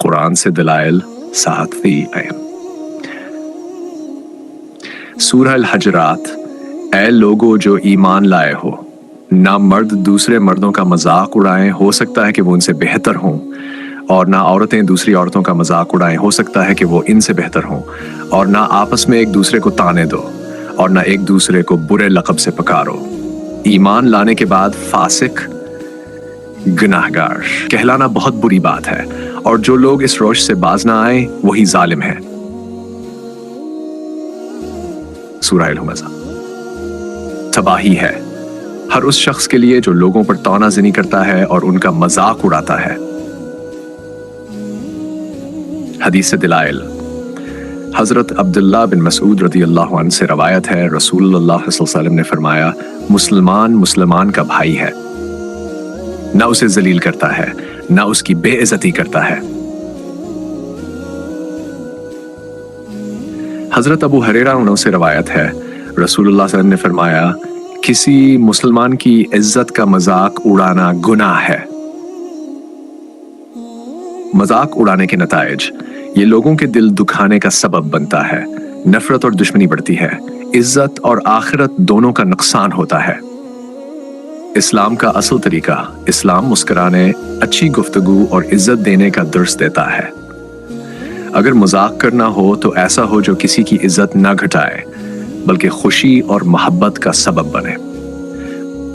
قرآن سے دلائل 7 سورہ الحجرات۔ اے لوگو جو ایمان لائے ہو، نہ مرد دوسرے مردوں کا مذاق اڑائیں، ہو سکتا ہے کہ وہ ان سے بہتر ہوں، اور نہ عورتیں دوسری عورتوں کا مذاق اڑائیں، ہو سکتا ہے کہ وہ ان سے بہتر ہوں، اور نہ آپس میں ایک دوسرے کو طعنے دو، اور نہ ایک دوسرے کو برے لقب سے پکارو۔ ایمان لانے کے بعد فاسق، گناہگار کہلانا بہت بری بات ہے، اور جو لوگ اس روش سے باز نہ آئیں وہی ظالم ہے۔ سورہ الہمزہ۔ تباہی ہے ہر اس شخص کے لیے جو لوگوں پر طعنہ زنی کرتا ہے اور ان کا مذاق اڑاتا ہے۔ حدیث سے دلائل۔ حضرت عبداللہ بن مسعود رضی اللہ عنہ سے روایت ہے، رسول اللہ صلی اللہ علیہ وسلم نے فرمایا، مسلمان کا بھائی ہے، نہ اسے ذلیل کرتا ہے، نہ اس کی بے عزتی کرتا ہے۔ حضرت ابو ہریرہ انہوں سے روایت ہے، رسول اللہ صلی اللہ علیہ وسلم نے فرمایا، کسی مسلمان کی عزت کا مذاق اڑانا گناہ ہے۔ مذاق اڑانے کے نتائج: یہ لوگوں کے دل دکھانے کا سبب بنتا ہے، نفرت اور دشمنی بڑھتی ہے، عزت اور آخرت دونوں کا نقصان ہوتا ہے۔ اسلام کا اصل طریقہ: اسلام مسکرانے، اچھی گفتگو اور عزت دینے کا درس دیتا ہے۔ اگر مذاق کرنا ہو تو ایسا ہو جو کسی کی عزت نہ گھٹائے بلکہ خوشی اور محبت کا سبب بنے۔